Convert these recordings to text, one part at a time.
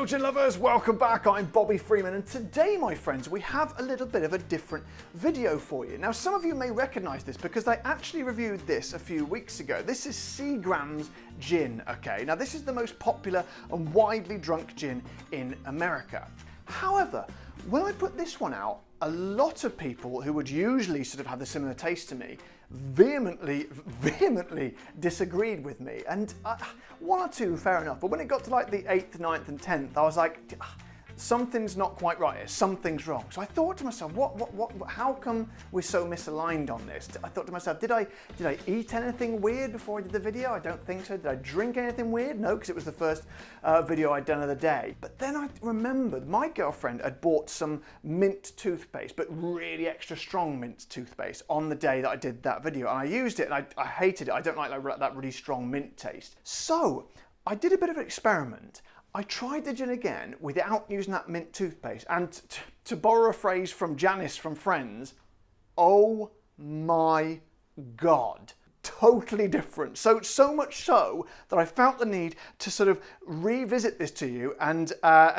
Hello gin lovers, welcome back. I'm Bobby Freeman, and today, my friends, we have a little bit of a different video for you. Now, some of you may recognize this because I actually reviewed this a few weeks ago. This is Seagrams Gin, okay? Now, this is the most popular and widely drunk gin in America. However, when I put this one out, a lot of people who would usually sort of have a similar taste to me vehemently disagreed with me, and one or two, fair enough, but when it got to like the 8th, 9th and 10th, I was like, something's not quite right here, something's wrong. So I thought to myself, how come we're so misaligned on this? I thought to myself, did I eat anything weird before I did the video? I don't think so. Did I drink anything weird? No, because it was the first video I'd done of the day. But then I remembered my girlfriend had bought some mint toothpaste, but really extra strong mint toothpaste on the day that I did that video. And I used it and I hated it. I don't like that really strong mint taste. So I did a bit of an experiment. I tried the gin again without using that mint toothpaste, and to borrow a phrase from Janice from Friends, oh my God, totally different. So much so that I felt the need to sort of revisit this to you and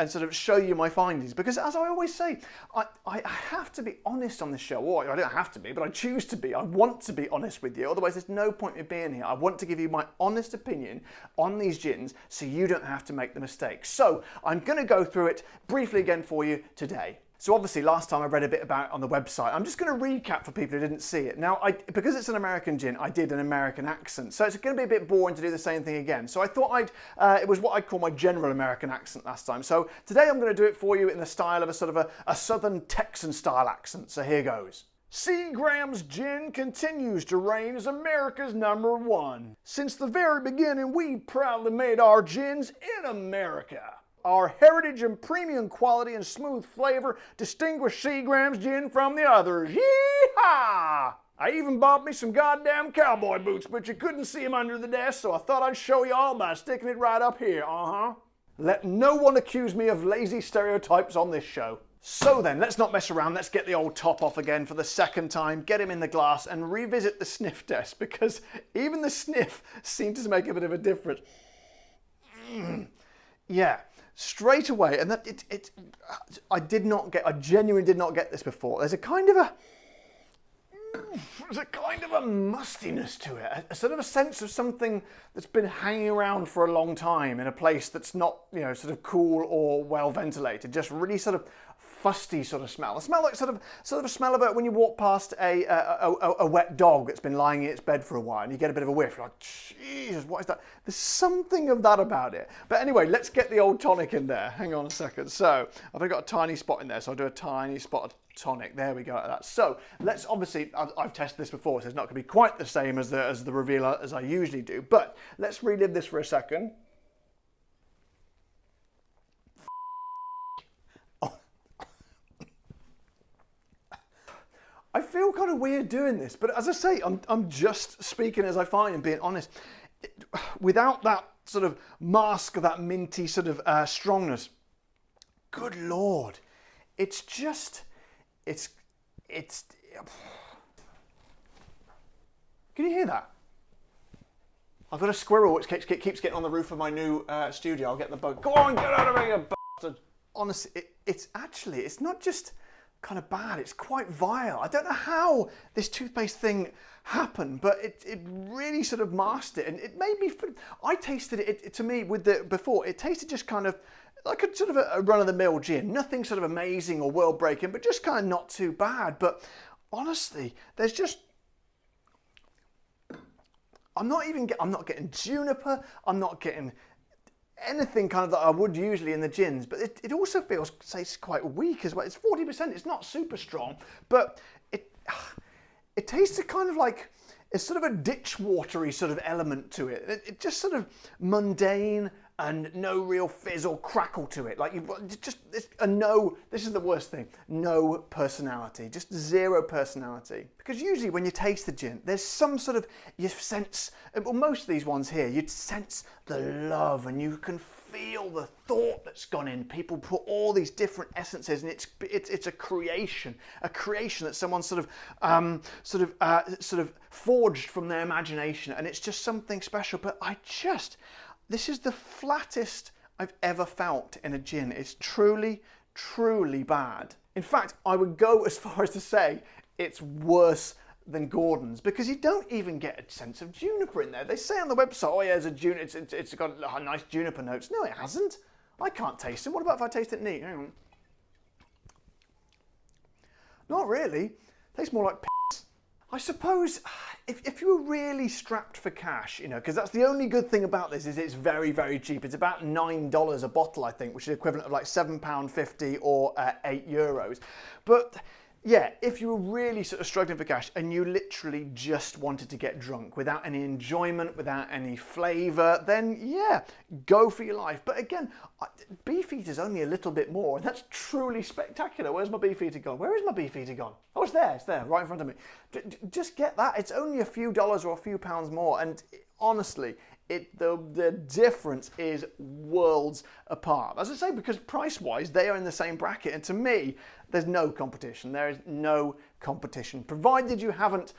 sort of show you my findings, because as I always say, I have to be honest on this show, or I don't have to be, but I choose to be. I want to be honest with you, otherwise there's no point in being here. I want to give you my honest opinion on these gins so you don't have to make the mistakes. So I'm going to go through it briefly again for you today. So obviously last time I read a bit about it on the website. I'm just going to recap for people who didn't see it. Now, because it's an American gin, I did an American accent. So it's going to be a bit boring to do the same thing again. So I thought it was what I'd call my general American accent last time. So today I'm going to do it for you in the style of a sort of a Southern Texan style accent. So here goes. Seagrams Gin continues to reign as America's #1. Since the very beginning, we proudly made our gins in America. Our heritage and premium quality and smooth flavor distinguish Seagrams Gin from the others. Yee-haw! I even bought me some goddamn cowboy boots, but you couldn't see them under the desk, so I thought I'd show you all by sticking it right up here. Let no one accuse me of lazy stereotypes on this show. So then, let's not mess around. Let's get the old top off again for the second time, get him in the glass, and revisit the sniff test, because even the sniff seemed to make a bit of a difference. Yeah. Straight away, and that I genuinely did not get this before. There's a kind of a mustiness to it, a sort of a sense of something that's been hanging around for a long time in a place that's not, sort of cool or well ventilated. Just really sort of fusty sort of smell. A smell like sort of a smell of it when you walk past a wet dog that's been lying in its bed for a while and you get a bit of a whiff. You're like, Jesus, what is that? There's something of that about it. But anyway, let's get the old tonic in there. Hang on a second. So I've only got a tiny spot in there, so I'll do a tiny spot of tonic. There we go, like that. So let's obviously, I've tested this before, so it's not going to be quite the same as the reveal as I usually do. But let's relive this for a second. I feel kind of weird doing this, but as I say, I'm just speaking as I find and being honest. Without that sort of mask of that minty sort of strongness, good Lord, it's just, it's. Can you hear that? I've got a squirrel which keeps getting on the roof of my new studio. I'll get the bug. Go on, get out of here, you bastard. Honestly, it's not just kind of bad, it's quite vile. I don't know how this toothpaste thing happened, but it really sort of masked it, and it made me, I tasted it to me before, it tasted just kind of like a sort of a run-of-the-mill gin, nothing sort of amazing or world-breaking, but just kind of not too bad. But honestly, there's just, I'm not getting juniper, I'm not getting anything kind of that I would usually in the gins, but it also tastes quite weak as well. It's 40%, it's not super strong, but it tastes kind of like, it's sort of a ditch watery sort of element to it. It just sort of mundane and no real fizz or crackle to it. Like this is the worst thing, no personality, just zero personality. Because usually when you taste the gin, there's some sort of, you sense, well, most of these ones here, you'd sense the love and you can feel the thought that's gone in. People put all these different essences, and it's a creation that someone sort of forged from their imagination, and it's just something special. But this is the flattest I've ever felt in a gin. It's truly, truly bad. In fact, I would go as far as to say it's worse than Gordon's, because you don't even get a sense of juniper in there. They say on the website, oh yeah, it's got nice juniper notes. No, it hasn't. I can't taste it. What about if I taste it neat? Hang on. Not really. Tastes more like piss. I suppose if you were really strapped for cash, you know, because that's the only good thing about this is it's very, very cheap. It's about $9 a bottle, I think, which is equivalent of like £7.50 or €8. But yeah, if you were really sort of struggling for cash and you literally just wanted to get drunk without any enjoyment, without any flavour, then yeah, go for your life. But again, Beefeater's only a little bit more, and that's truly spectacular. Where's my Beefeater gone? Where is my Beefeater gone? Oh, it's there, right in front of me. Just get that. It's only a few dollars or a few pounds more, and honestly, the difference is worlds apart. As I say, because price-wise, they are in the same bracket, and to me, there's no competition. There is no competition. Provided you haven't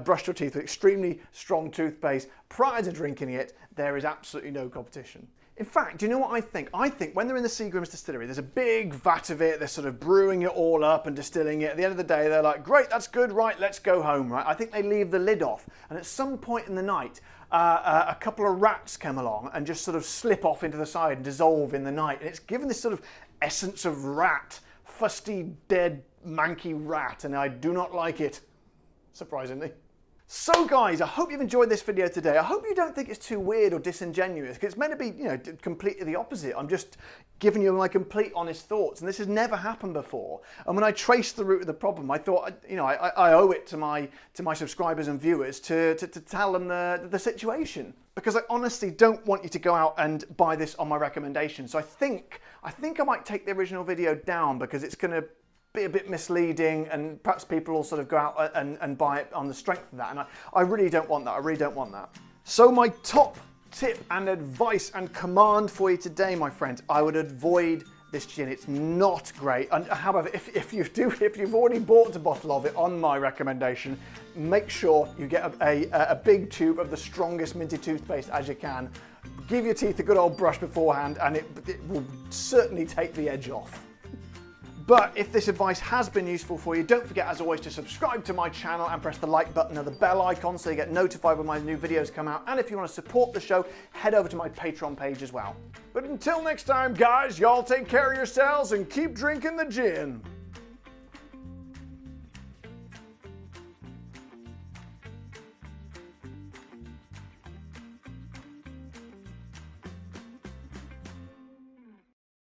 brushed your teeth with extremely strong toothpaste prior to drinking it, there is absolutely no competition. In fact, do you know what I think? I think when they're in the Seagrams distillery, there's a big vat of it, they're sort of brewing it all up and distilling it. At the end of the day, they're like, great, that's good, right, let's go home, right? I think they leave the lid off. And at some point in the night, a couple of rats come along and just sort of slip off into the side and dissolve in the night. And it's given this sort of essence of rat, fusty, dead, manky rat, and I do not like it, surprisingly. So guys, I hope you've enjoyed this video today. I hope you don't think it's too weird or disingenuous, because it's meant to be, you know, completely the opposite. I'm just giving you my complete honest thoughts, and this has never happened before. And when I traced the root of the problem, I thought, you know, I owe it to my subscribers and viewers to tell them the situation, because I honestly don't want you to go out and buy this on my recommendation. So I think I might take the original video down, because it's going to be a bit misleading, and perhaps people will sort of go out and buy it on the strength of that, and I really don't want that. I really don't want that. So my top tip and advice and command for you today, my friends, I would avoid this gin. It's not great. And however, if you've already bought a bottle of it on my recommendation, make sure you get a big tube of the strongest minty toothpaste as you can. Give your teeth a good old brush beforehand, and it will certainly take the edge off. But if this advice has been useful for you, don't forget, as always, to subscribe to my channel and press the like button and the bell icon so you get notified when my new videos come out. And if you want to support the show, head over to my Patreon page as well. But until next time, guys, y'all take care of yourselves and keep drinking the gin.